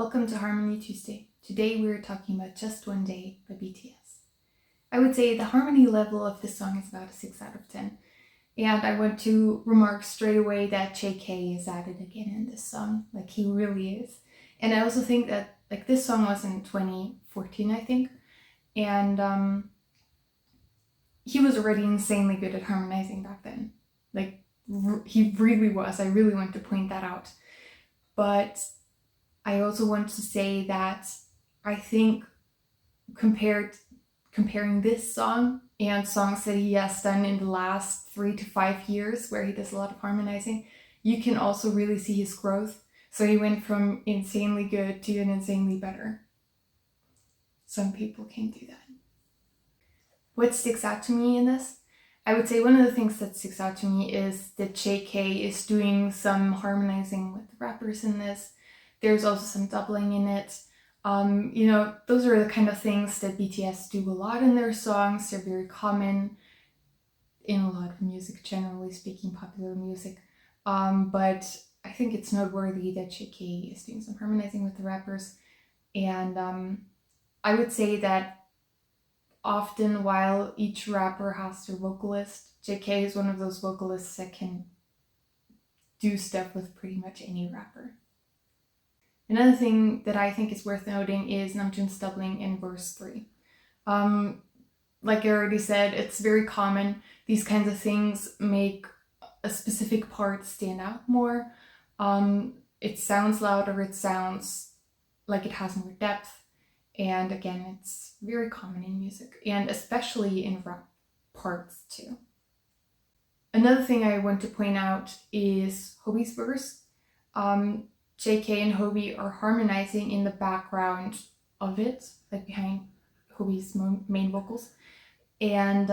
Welcome to Harmony Tuesday. Today we're talking about Just One Day by BTS. I would say the harmony level of this song is about a 6 out of 10. And I want to remark straight away that JK is at it again in this song. Like, he really is. And I also think that this song was in 2014, I think. And he was already insanely good at harmonizing back then. He really was. I really want to point that out. But I also want to say that I think comparing this song and songs that he has done in the last 3 to 5 years where he does a lot of harmonizing, you can also really see his growth. So he went from insanely good to an insanely better. Some people can't do that. What sticks out to me in this? I would say one of the things that sticks out to me is that JK is doing some harmonizing with the rappers in this. There's also some doubling in it. Those are the kind of things that BTS do a lot in their songs. They're very common in a lot of music, generally speaking, popular music. But I think it's noteworthy that JK is doing some harmonizing with the rappers. And I would say that often while each rapper has their vocalist, JK is one of those vocalists that can do stuff with pretty much any rapper. Another thing that I think is worth noting is Namjoon's doubling in verse 3. Like I already said, it's very common. These kinds of things make a specific part stand out more. It sounds louder, it sounds like it has more depth. And again, it's very common in music, and especially in rap parts too. Another thing I want to point out is Hobi's verse. JK and Hobi are harmonizing in the background of it, like behind Hobi's main vocals. And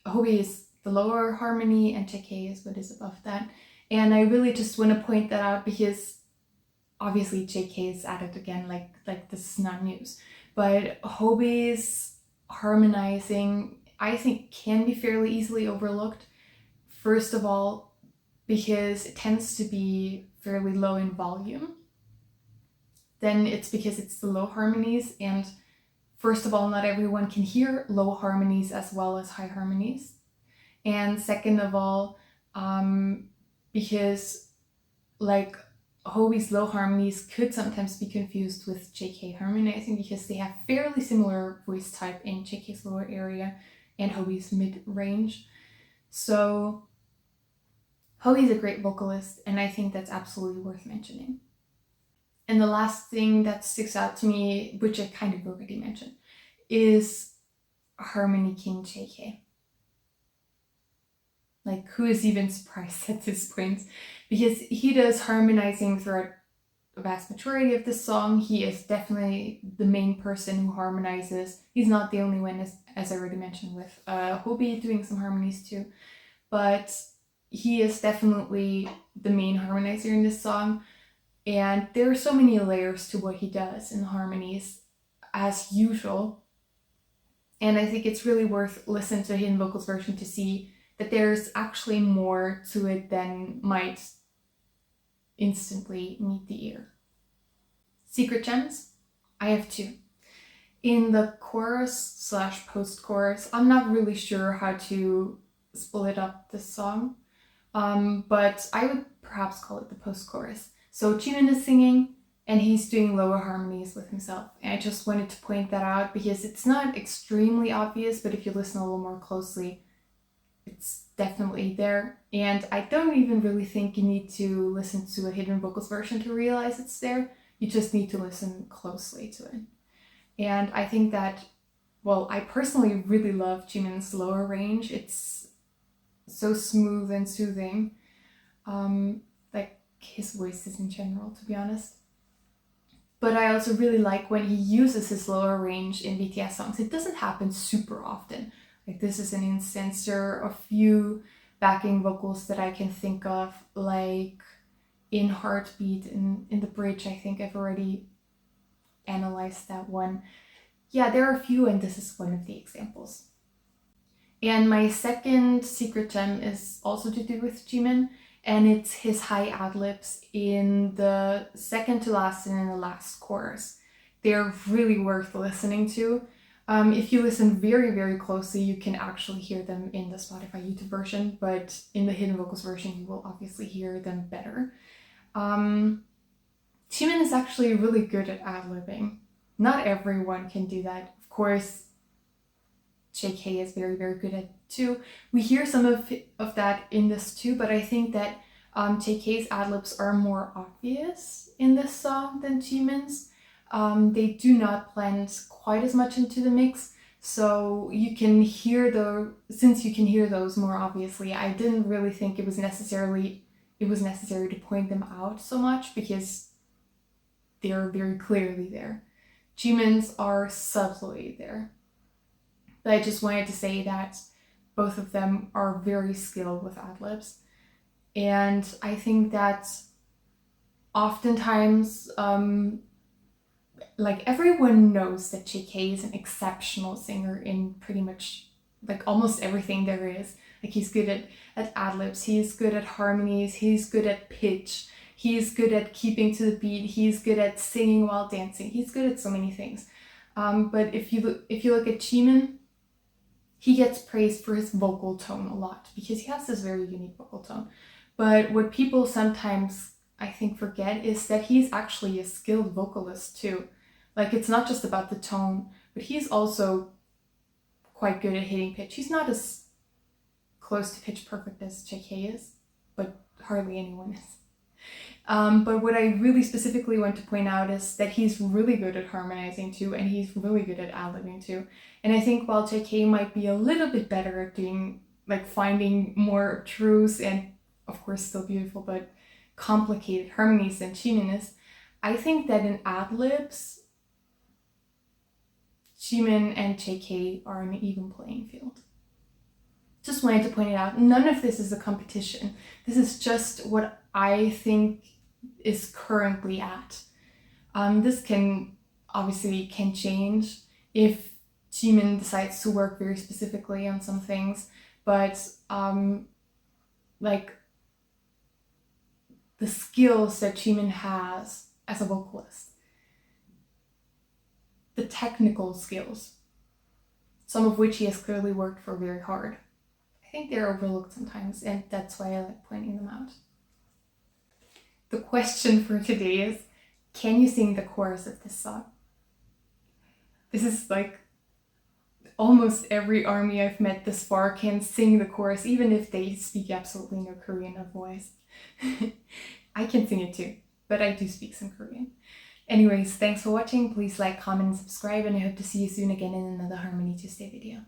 Hobi is the lower harmony and JK is what is above that. And I really just want to point that out because obviously JK is at it again, like this is not news. But Hobi's harmonizing, I think, can be fairly easily overlooked. First of all, because it tends to be fairly low in volume. Then it's because it's the low harmonies, and first of all, not everyone can hear low harmonies as well as high harmonies. And second of all, because Hobi's low harmonies could sometimes be confused with JK harmonizing because they have fairly similar voice type in JK's lower area and Hobi's mid-range. So Hobi's a great vocalist, and I think that's absolutely worth mentioning. And the last thing that sticks out to me, which I kind of already mentioned, is Harmony King JK. Who is even surprised at this point? Because he does harmonizing throughout the vast majority of the song. He is definitely the main person who harmonizes. He's not the only one, as I already mentioned, with Hobi doing some harmonies too. But he is definitely the main harmonizer in this song. And there are so many layers to what he does in the harmonies, as usual. And I think it's really worth listening to hidden vocals version to see that there's actually more to it than might instantly meet the ear. Secret gems? I have 2. In the chorus / post-chorus, I'm not really sure how to split up this song, but I would perhaps call it the post-chorus. So Jimin is singing, and he's doing lower harmonies with himself. And I just wanted to point that out because it's not extremely obvious, but if you listen a little more closely, it's definitely there. And I don't even really think you need to listen to a hidden vocals version to realize it's there. You just need to listen closely to it. And I think that, I personally really love Jimin's lower range. It's so smooth and soothing. His voices in general, to be honest. But I also really like when he uses his lower range in BTS songs. It doesn't happen super often. This is an instance. There are a few backing vocals that I can think of, like in Heartbeat, in the bridge. I think I've already analyzed that one. Yeah, there are a few, and this is one of the examples. And my second secret gem is also to do with Jimin, and it's his high ad-libs in the second to last and in the last chorus. They're really worth listening to. If you listen very, very closely, you can actually hear them in the Spotify YouTube version, but in the hidden vocals version, you will obviously hear them better. Jimin is actually really good at ad-libbing. Not everyone can do that. Of course, JK is very, very good at it too. We hear some of that in this too, but I think that JK's ad-libs are more obvious in this song than Jimin's. They do not blend quite as much into the mix, so you can hear since you can hear those more obviously, I didn't really think it was necessary to point them out so much because they're very clearly there. Jimin's are subtly there. But I just wanted to say that both of them are very skilled with ad-libs. And I think that oftentimes, like everyone knows that JK is an exceptional singer in pretty much like almost everything there is. Like he's good at ad-libs, he's good at harmonies, he's good at pitch, he's good at keeping to the beat, he's good at singing while dancing, he's good at so many things. But if you look at Jimin, he gets praised for his vocal tone a lot because he has this very unique vocal tone. But what people sometimes, I think, forget is that he's actually a skilled vocalist too. Like, it's not just about the tone, but he's also quite good at hitting pitch. He's not as close to pitch perfect as JK is, but hardly anyone is. But what I really specifically want to point out is that he's really good at harmonizing too, and he's really good at ad-libbing too. And I think while JK might be a little bit better at doing, like, finding more truths and, of course, still beautiful, but complicated harmonies than Jimin is, I think that in ad-libs, Jimin and JK are on an even playing field. Just wanted to point it out. None of this is a competition. This is just what I think is currently at. This can change if Jimin decides to work very specifically on some things, but like the skills that Jimin has as a vocalist, the technical skills, some of which he has clearly worked for very hard, I think they're overlooked sometimes, and that's why I like pointing them out. The question for today is, can you sing the chorus of this song? This is like almost every ARMY I've met this far can sing the chorus, even if they speak absolutely no Korean otherwise. I can sing it too, but I do speak some Korean. Anyways, thanks for watching. Please like, comment, and subscribe, and I hope to see you soon again in another Harmony Tuesday video.